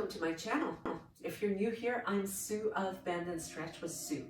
welcome to my channel. If you're new here, I'm Sue of Bend and Stretch with Sue.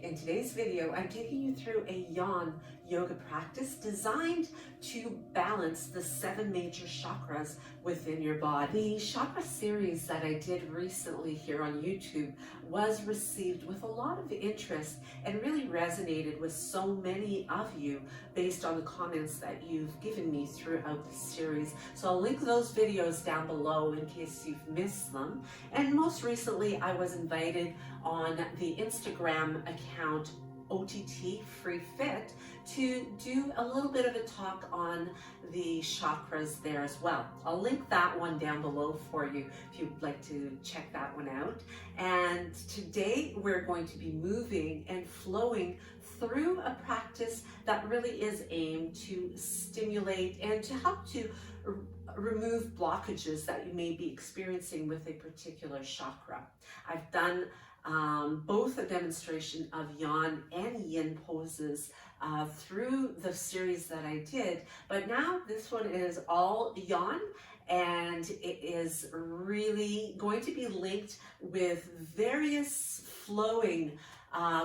In today's video, I'm taking you through a yawn yoga practice designed to balance the 7 major chakras within your body. The chakra series that I did recently here on YouTube was received with a lot of interest and really resonated with so many of you based on the comments that you've given me throughout the series. So I'll link those videos down below in case you've missed them. And most recently, I was invited on the Instagram account OTT Free Fit to do a little bit of a talk on the chakras there as well. I'll link that one down below for you if you'd like to check that one out. And today we're going to be moving and flowing through a practice that really is aimed to stimulate and to help to remove blockages that you may be experiencing with a particular chakra. I've done both a demonstration of Yan and Yin poses through the series that I did, but now this one is all Yan, and it is really going to be linked with various flowing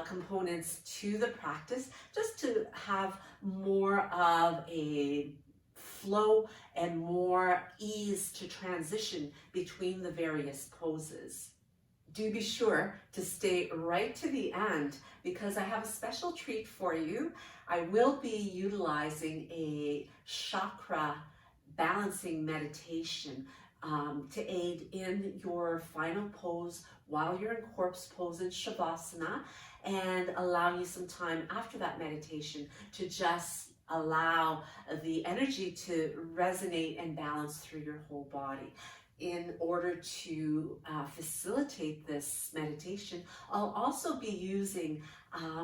components to the practice, just to have more of a flow and more ease to transition between the various poses. Do be sure to stay right to the end because I have a special treat for you. I will be utilizing a chakra balancing meditation to aid in your final pose while you're in corpse pose in Shavasana, and allow you some time after that meditation to just allow the energy to resonate and balance through your whole body. In order to facilitate this meditation, I'll also be using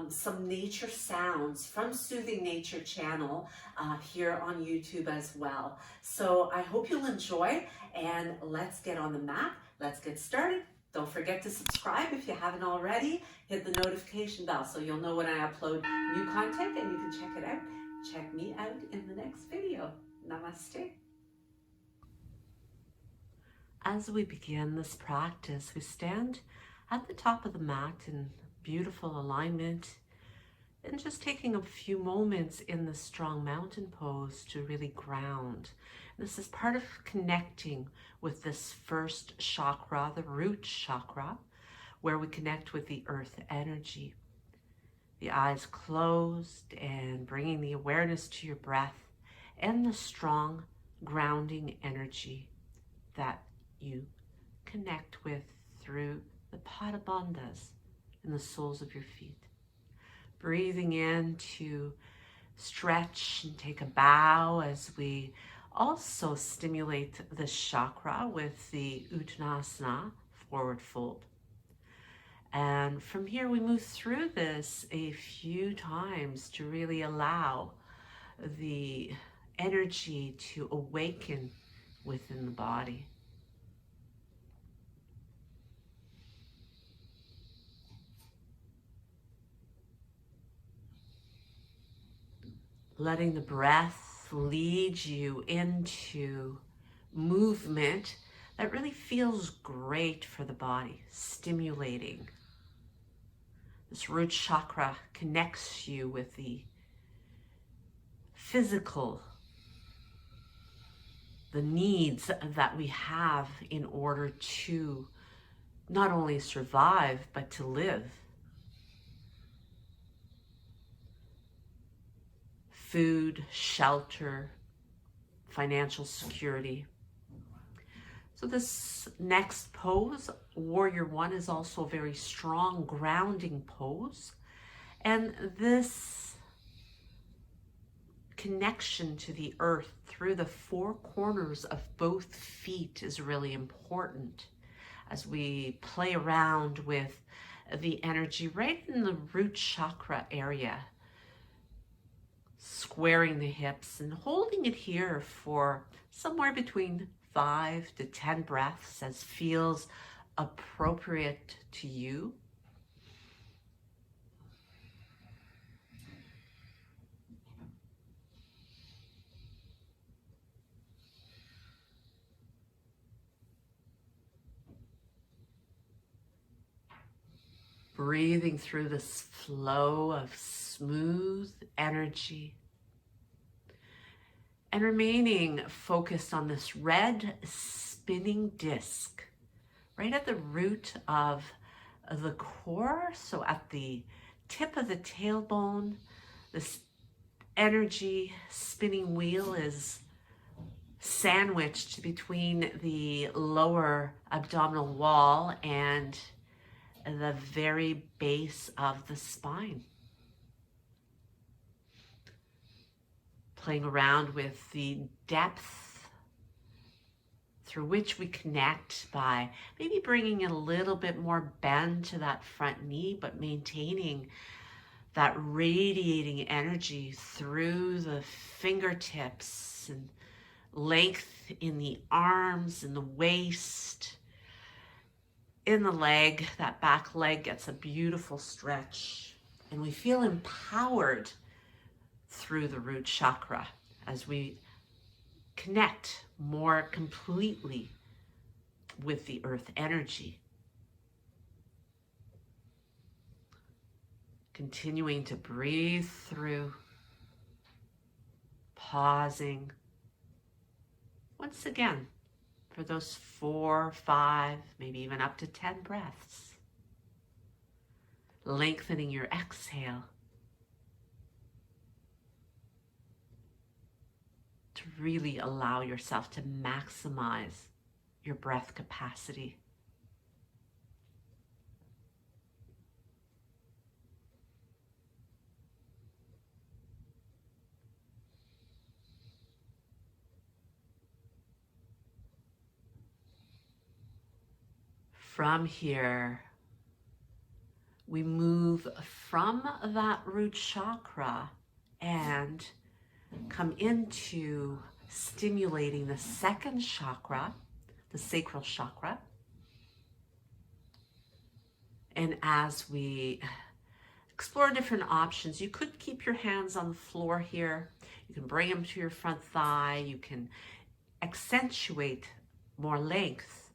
some nature sounds from Soothing Nature channel here on YouTube as well. So I hope you'll enjoy, and let's get on the mat. Let's get started. Don't forget to subscribe if you haven't already. Hit the notification bell so you'll know when I upload new content and you can check it out. Check me out in the next video. Namaste. As we begin this practice, we stand at the top of the mat in beautiful alignment and just taking a few moments in the strong mountain pose to really ground. This is part of connecting with this first chakra, the root chakra, where we connect with the earth energy. The eyes closed and bringing the awareness to your breath and the strong grounding energy that you connect with through the pada bandhas in the soles of your feet. Breathing in to stretch and take a bow as we also stimulate the chakra with the Uttanasana, forward fold. And from here we move through this a few times to really allow the energy to awaken within the body. Letting the breath lead you into movement that really feels great for the body, stimulating. This root chakra connects you with the physical, the needs that we have in order to not only survive, but to live. Food, shelter, financial security. So this next pose, Warrior One, is also a very strong grounding pose. And this connection to the earth through the 4 corners of both feet is really important as we play around with the energy right in the root chakra area. Squaring the hips and holding it here for somewhere between 5 to 10 breaths as feels appropriate to you. breathing through this flow of smooth energy and remaining focused on this red spinning disc right at the root of the core. So at the tip of the tailbone, this energy spinning wheel is sandwiched between the lower abdominal wall and the very base of the spine. Playing around with the depth through which we connect by maybe bringing in a little bit more bend to that front knee, but maintaining that radiating energy through the fingertips and length in the arms and the waist, in the leg. That back leg gets a beautiful stretch, and we feel empowered through the root chakra as we connect more completely with the earth energy. Continuing to breathe through, pausing once again for those 4, 5, maybe even up to 10 breaths. Lengthening your exhale to really allow yourself to maximize your breath capacity. From here, we move from that root chakra and come into stimulating the second chakra, the sacral chakra. And as we explore different options, you could keep your hands on the floor here. You can bring them to your front thigh. You can accentuate more length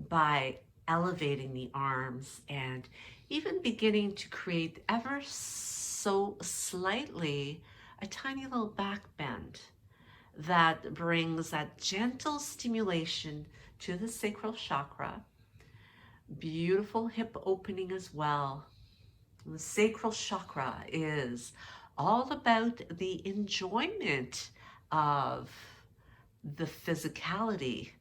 by elevating the arms and even beginning to create ever so slightly a tiny little back bend that brings that gentle stimulation to the sacral chakra. Beautiful hip opening as well. The sacral chakra is all about the enjoyment of the physicality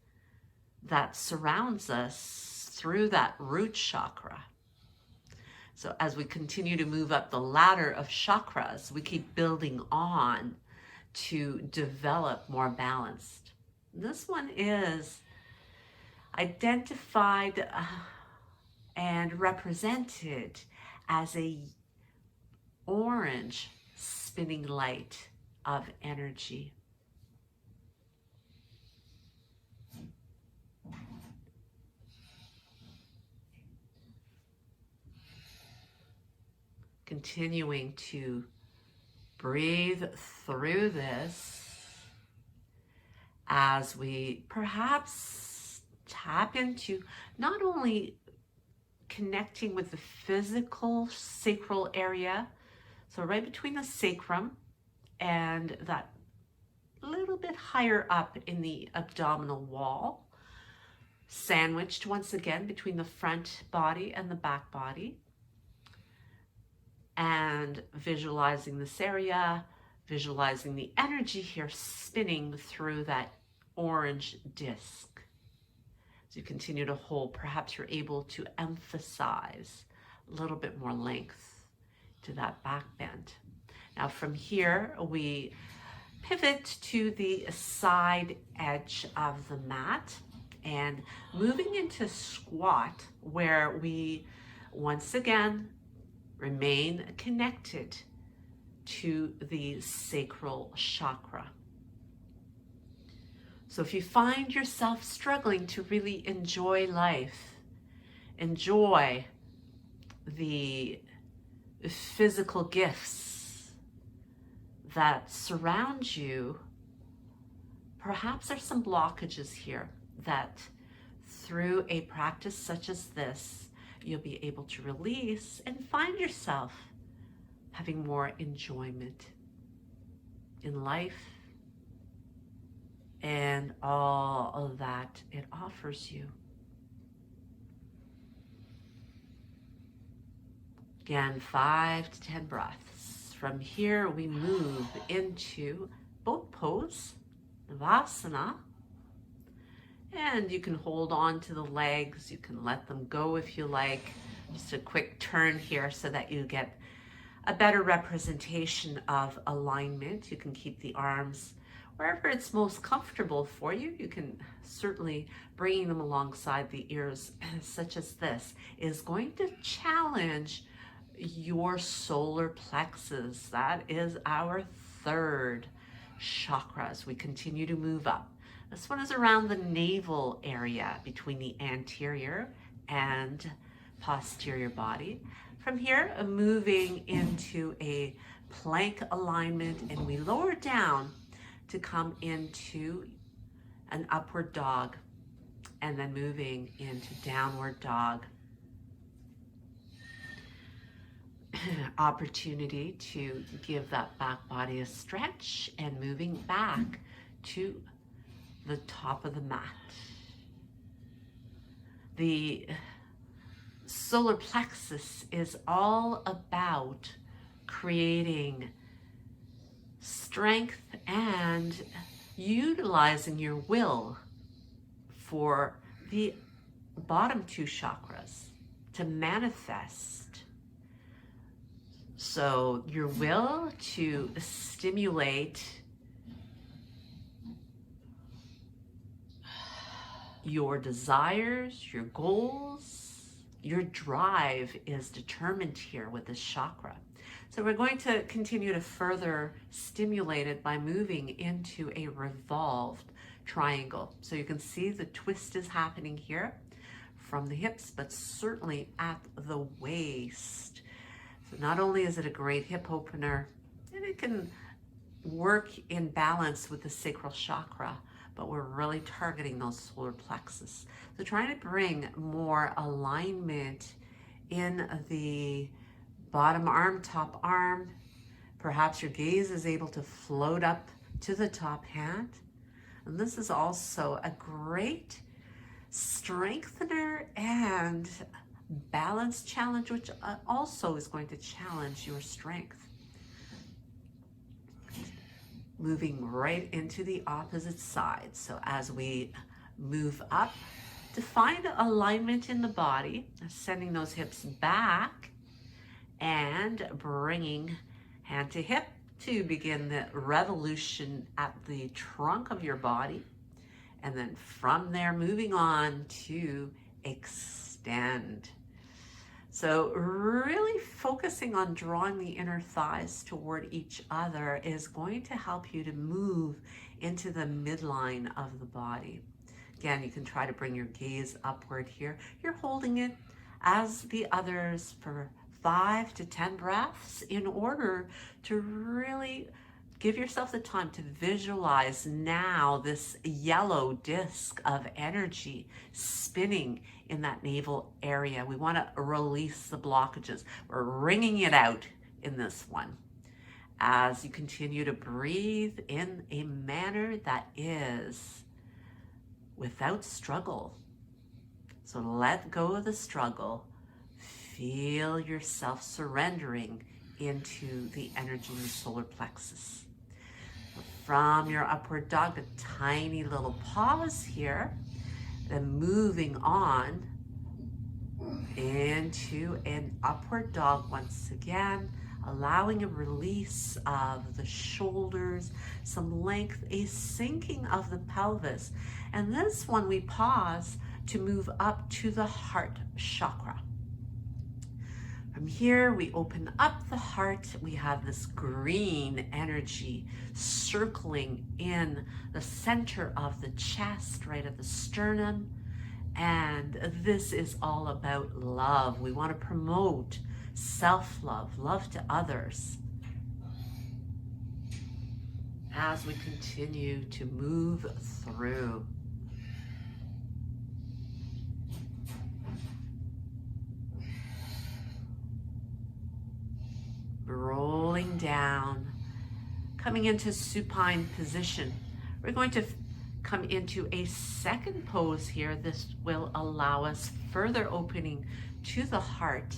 that surrounds us through that root chakra. So as we continue to move up the ladder of chakras, we keep building on to develop more balanced. This one is identified and represented as a orange spinning light of energy. Continuing to breathe through this as we perhaps tap into not only connecting with the physical sacral area, so right between the sacrum and that little bit higher up in the abdominal wall, sandwiched once again between the front body and the back body, and visualizing this area, visualizing the energy here spinning through that orange disc. As you continue to hold, perhaps you're able to emphasize a little bit more length to that back bend. Now from here, we pivot to the side edge of the mat and moving into squat, where we once again remain connected to the sacral chakra. So if you find yourself struggling to really enjoy life, enjoy the physical gifts that surround you, perhaps there's some blockages here that through a practice such as this, you'll be able to release and find yourself having more enjoyment in life and all of that it offers you. Again, 5 to 10 breaths. From here, we move into boat pose, Navasana. And you can hold on to the legs. You can let them go if you like. Just a quick turn here so that you get a better representation of alignment. You can keep the arms wherever it's most comfortable for you. You can certainly bring them alongside the ears, such as this, is going to challenge your solar plexus. That is our third chakra as we continue to move up. This one is around the navel area between the anterior and posterior body. From here, moving into a plank alignment, and we lower down to come into an upward dog, and then moving into downward dog. Opportunity to give that back body a stretch and moving back to the top of the mat. The solar plexus is all about creating strength and utilizing your will for the bottom two chakras to manifest. So your will to stimulate your desires, your goals, your drive is determined here with this chakra. So we're going to continue to further stimulate it by moving into a revolved triangle. So you can see the twist is happening here from the hips, but certainly at the waist. So not only is it a great hip opener, and it can work in balance with the sacral chakra, but we're really targeting those solar plexus. So trying to bring more alignment in the bottom arm, top arm. Perhaps your gaze is able to float up to the top hand. And this is also a great strengthener and balance challenge, which also is going to challenge your strength. Moving right into the opposite side. So as we move up to find alignment in the body, sending those hips back and bringing hand to hip to begin the revolution at the trunk of your body. And then from there, moving on to extend. So really focusing on drawing the inner thighs toward each other is going to help you to move into the midline of the body. Again, you can try to bring your gaze upward here. You're holding it as the others for 5 to 10 breaths in order to really give yourself the time to visualize now this yellow disc of energy spinning in that navel area. We want to release the blockages. We're wringing it out in this one as you continue to breathe in a manner that is without struggle. So let go of the struggle. Feel yourself surrendering into the energy in the solar plexus. From your upward dog, a tiny little pause here, then moving on into an upward dog once again, allowing a release of the shoulders, some length, a sinking of the pelvis. And this one we pause to move up to the heart chakra. From here, we open up the heart. We have this green energy circling in the center of the chest, right at the sternum. And this is all about love. We want to promote self-love, love to others. As we continue to move through. coming into supine position. We're going to come into a second pose here. This will allow us further opening to the heart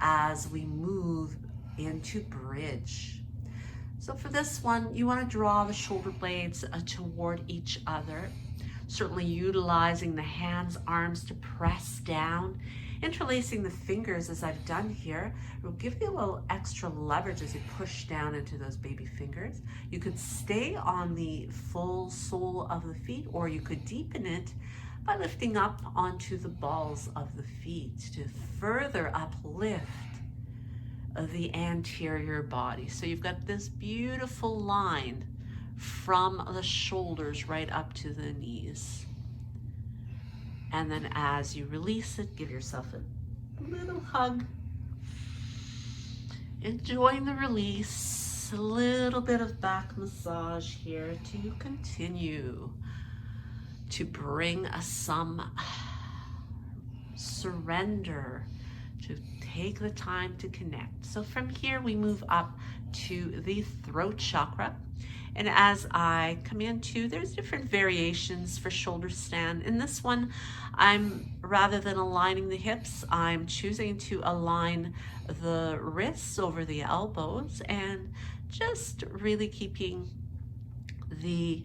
as we move into bridge. So for this one, you want to draw the shoulder blades toward each other, certainly utilizing the hands, arms to press down, interlacing the fingers as I've done here. It will give you a little extra leverage as you push down into those baby fingers. You could stay on the full sole of the feet, or you could deepen it by lifting up onto the balls of the feet to further uplift the anterior body. So you've got this beautiful line from the shoulders right up to the knees. And then as you release it, give yourself a little hug. Enjoying the release, a little bit of back massage here to continue to bring some surrender, to take the time to connect. So from here we move up to the throat chakra. And as I come into, there's different variations for shoulder stand. In this one, rather than aligning the hips, I'm choosing to align the wrists over the elbows and just really keeping the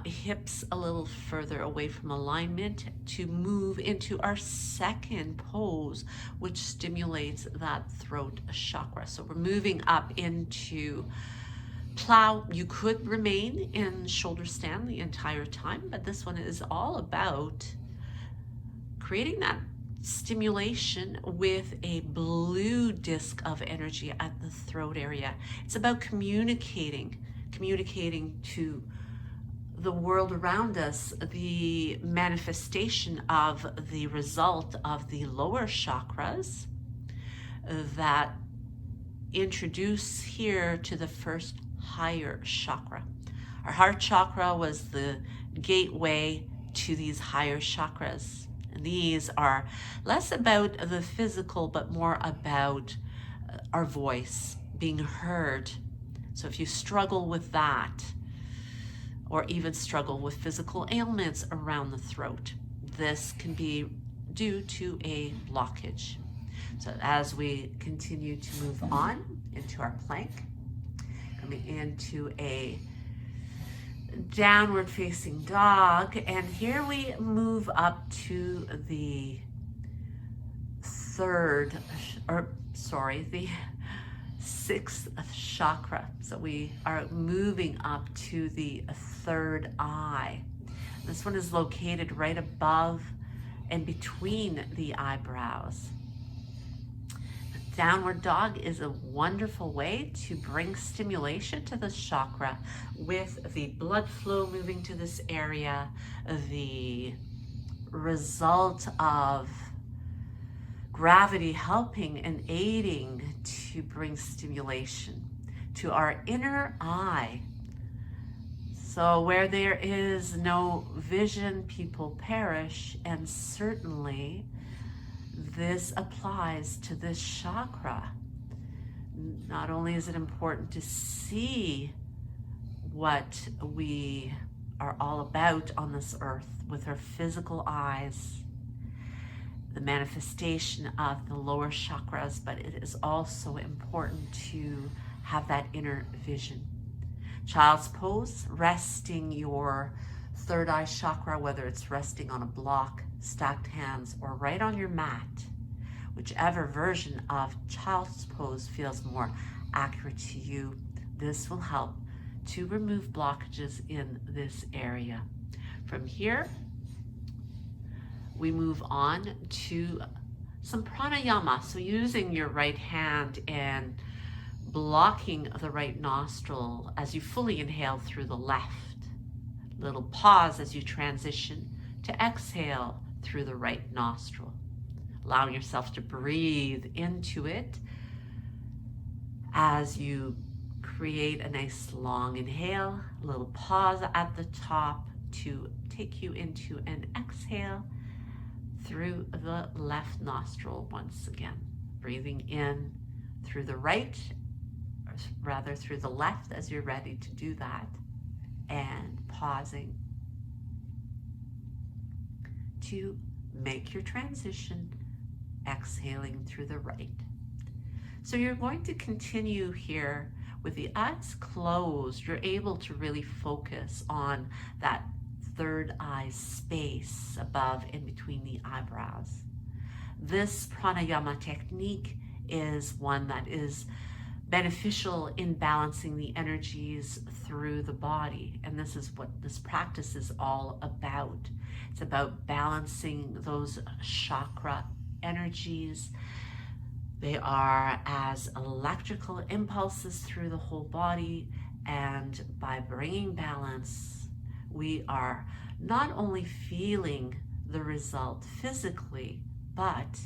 hips a little further away from alignment to move into our second pose, which stimulates that throat chakra. So we're moving up into plow. You could remain in shoulder stand the entire time, but this one is all about creating that stimulation with a blue disc of energy at the throat area. It's about communicating to the world around us, the manifestation of the result of the lower chakras that introduce here to the first higher chakra. Our heart chakra was the gateway to these higher chakras. And these are less about the physical, but more about our voice being heard. So if you struggle with that, or even struggle with physical ailments around the throat, this can be due to a blockage. So as we continue to move on into our plank, coming into a downward facing dog, and here we move up to the sixth chakra. So we are moving up to the third eye. This one is located right above and between the eyebrows. The downward dog is a wonderful way to bring stimulation to this chakra with the blood flow moving to this area, the result of gravity helping and aiding to bring stimulation to our inner eye. So where there is no vision, people perish, and certainly this applies to this chakra. Not only is it important to see what we are all about on this earth with our physical eyes, the manifestation of the lower chakras, but it is also important to have that inner vision. Child's pose, resting your third eye chakra, whether it's resting on a block, stacked hands, or right on your mat, whichever version of child's pose feels more accurate to you. This will help to remove blockages in this area. From here, we move on to some pranayama. So using your right hand and blocking the right nostril as you fully inhale through the left. Little pause as you transition to exhale through the right nostril. Allowing yourself to breathe into it as you create a nice long inhale, a little pause at the top to take you into an exhale through the left nostril once again. Breathing in through the right, rather through the left as you're ready to do that, and pausing to make your transition, exhaling through the right. So you're going to continue here with the eyes closed. You're able to really focus on that third eye space above and between the eyebrows. This pranayama technique is one that is beneficial in balancing the energies through the body. And this is what this practice is all about. It's about balancing those chakra energies. They are as electrical impulses through the whole body, and by bringing balance, we are not only feeling the result physically, but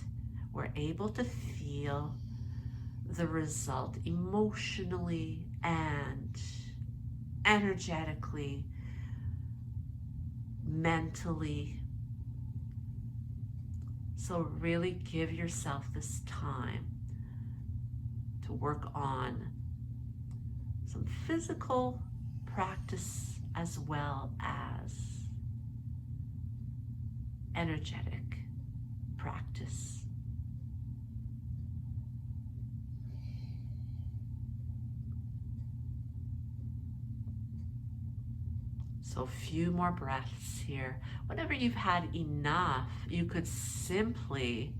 we're able to feel the result emotionally and energetically, mentally. So really give yourself this time to work on some physical practice as well as energetic practice. So a few more breaths here. Whenever you've had enough, you could simply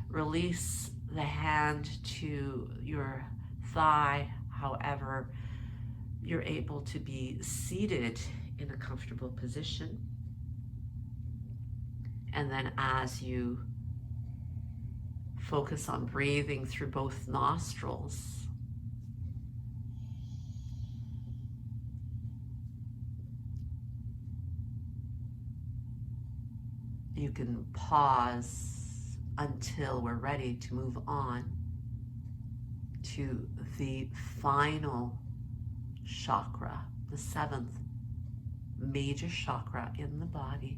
release the hand to your thigh, however you're able to be seated in a comfortable position. And then as you focus on breathing through both nostrils, you can pause until we're ready to move on to the final chakra, the seventh major chakra in the body,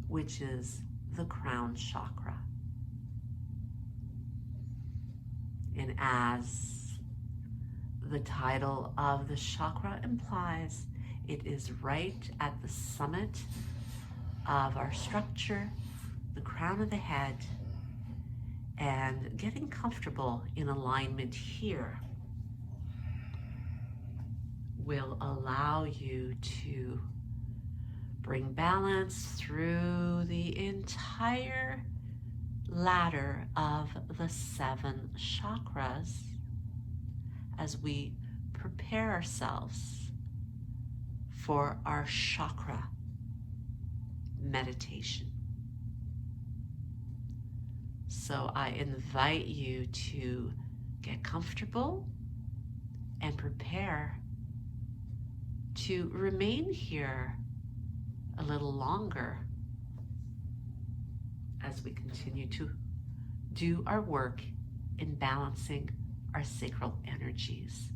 which is the crown chakra. And as the title of the chakra implies, it is right at the summit of our structure, the crown of the head, and getting comfortable in alignment here will allow you to bring balance through the entire ladder of the 7 chakras as we prepare ourselves for our chakra meditation. So I invite you to get comfortable and prepare to remain here a little longer as we continue to do our work in balancing our sacral energies.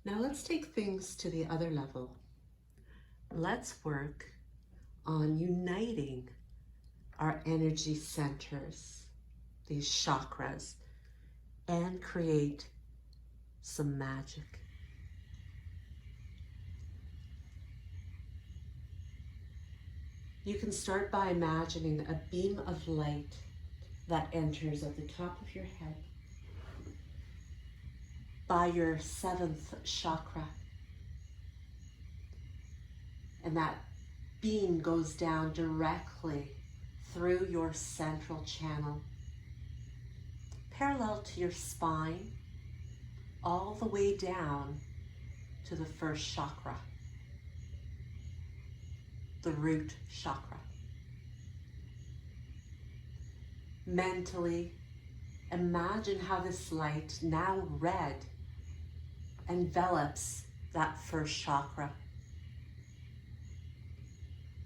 Now let's take things to the other level. Let's work on uniting our energy centers, these chakras, and create some magic. You can start by imagining a beam of light that enters at the top of your head by your 7th chakra. And that beam goes down directly through your central channel, parallel to your spine, all the way down to the 1st chakra, the root chakra. Mentally, imagine how this light, now red, envelops that 1st chakra.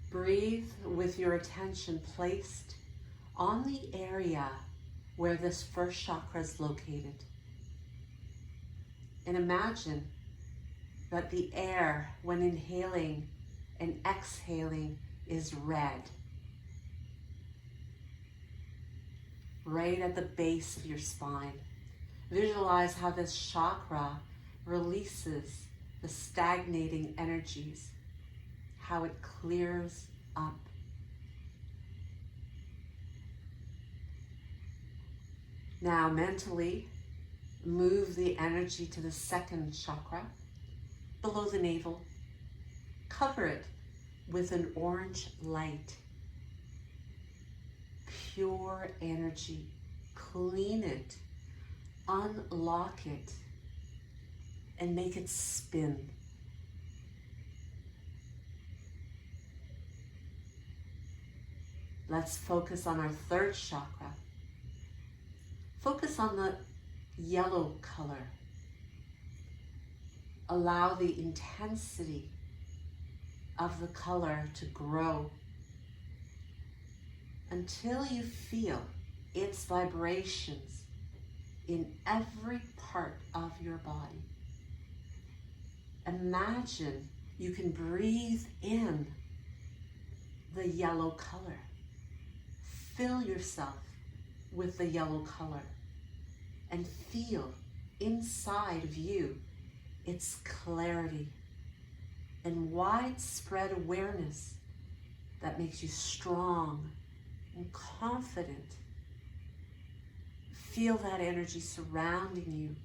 Breathe with your attention placed on the area where this 1st chakra is located. And imagine that the air, when inhaling and exhaling, is red. right at the base of your spine. Visualize how this chakra releases the stagnating energies, how it clears up. Now mentally, move the energy to the second chakra, below the navel. Cover it with an orange light. Pure energy. Clean it. Unlock it. And make it spin. Let's focus on our third chakra. Focus on the yellow color. Allow the intensity of the color to grow until you feel its vibrations in every part of your body. Imagine you can breathe in the yellow color. Fill yourself with the yellow color and feel inside of you its clarity and widespread awareness that makes you strong and confident. Feel that energy surrounding you.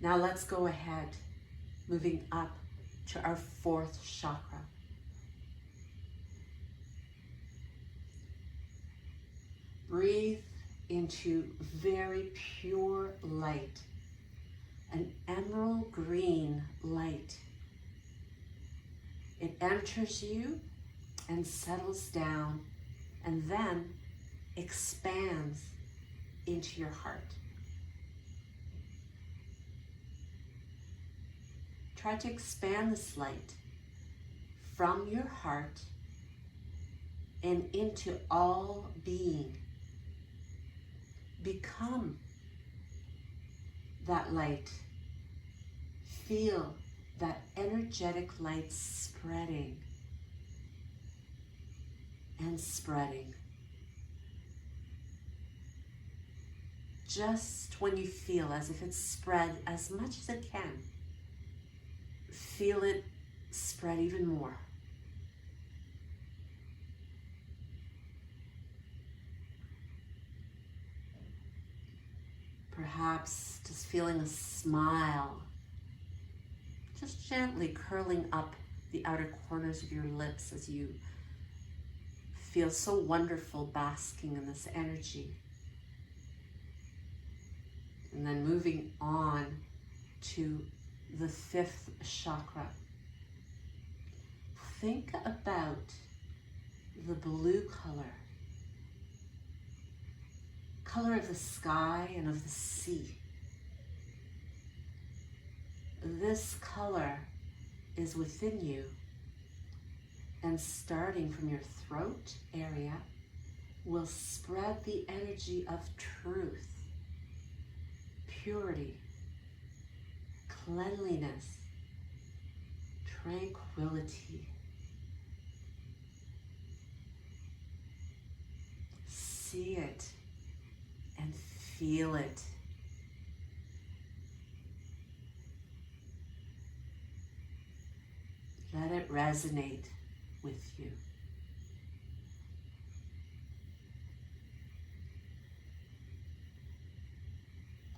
Now let's go ahead, moving up to our fourth chakra. Breathe into very pure light, an emerald green light. It enters you and settles down and then expands into your heart. Try to expand this light from your heart and into all being. Become that light. Feel that energetic light spreading and spreading. Just when you feel as if it's spread as much as it can, feel it spread even more. Perhaps just feeling a smile, just gently curling up the outer corners of your lips as you feel so wonderful basking in this energy. And then moving on to the fifth chakra. Think about the blue color of the sky and of the sea. This color is within you, and starting from your throat area will spread the energy of truth, purity, cleanliness, tranquility. See it and feel it. Let it resonate with you.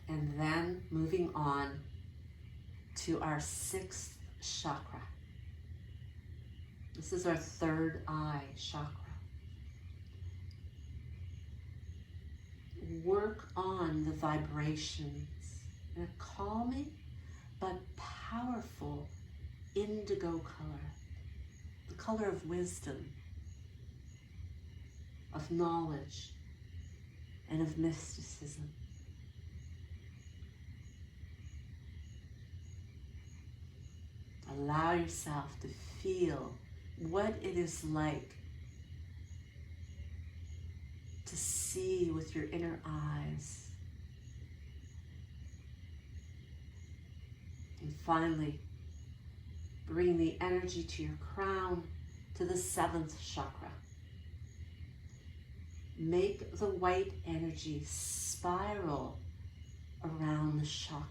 And then moving on to our sixth chakra. This is our third eye chakra. Work on the vibrations in a calming but powerful indigo color, the color of wisdom, of knowledge, and of mysticism. Allow yourself to feel what it is like to see with your inner eyes. And finally, bring the energy to your crown, to the seventh chakra. make the white energy spiral around the chakra.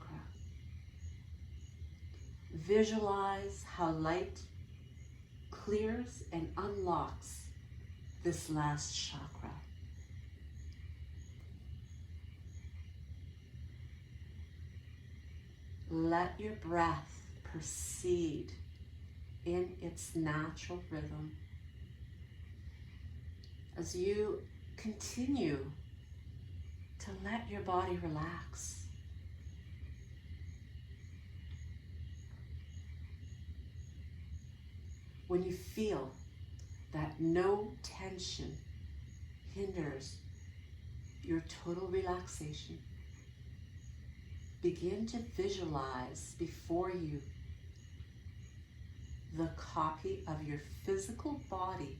Visualize how light clears and unlocks this last chakra. Let your breath proceed in its natural rhythm as you continue to let your body relax. When you feel that no tension hinders your total relaxation, begin to visualize before you the copy of your physical body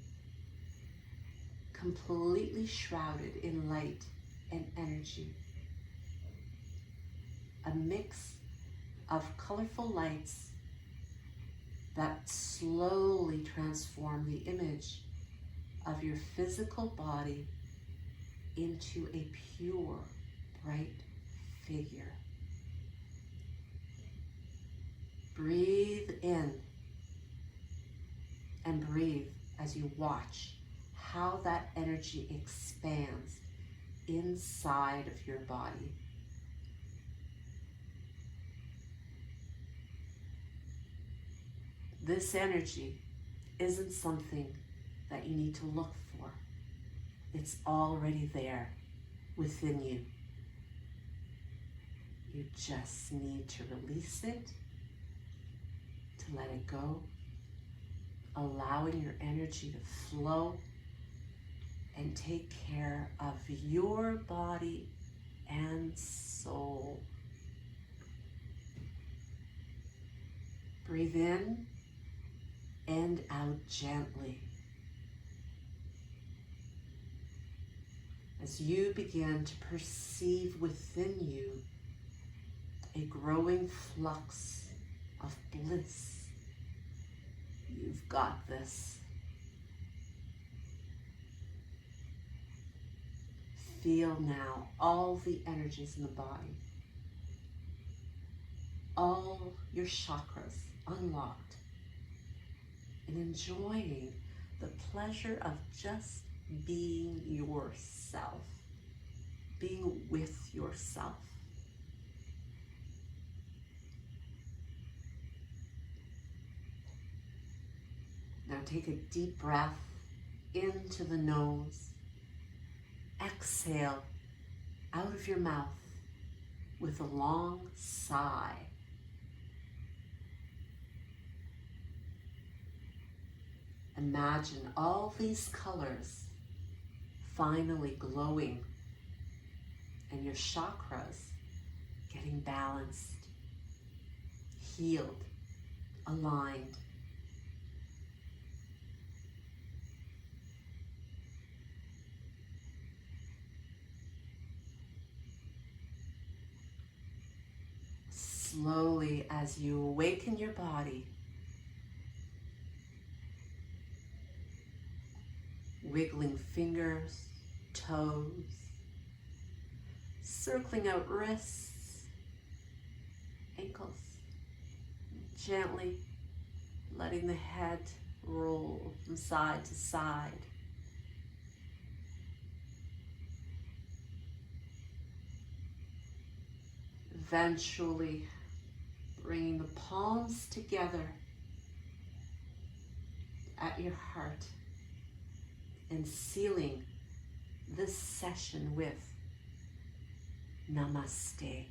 completely shrouded in light and energy. A mix of colorful lights that slowly transform the image of your physical body into a pure, bright figure. Breathe in and breathe as you watch how that energy expands inside of your body. This energy isn't something that you need to look for. It's already there within you. You just need to release it, to let it go, allowing your energy to flow and take care of your body and soul. Breathe in and out gently as you begin to perceive within you a growing flux of bliss. You've got this. Feel now all the energies in the body, all your chakras unlocked, and enjoying the pleasure of just being yourself, being with yourself. Now take a deep breath into the nose. Exhale out of your mouth with a long sigh. Imagine all these colors finally glowing and your chakras getting balanced, healed, aligned. Slowly, as you awaken your body, wiggling fingers, toes, circling out wrists, ankles, gently letting the head roll from side to side. Eventually, bringing the palms together at your heart and sealing this session with Namaste.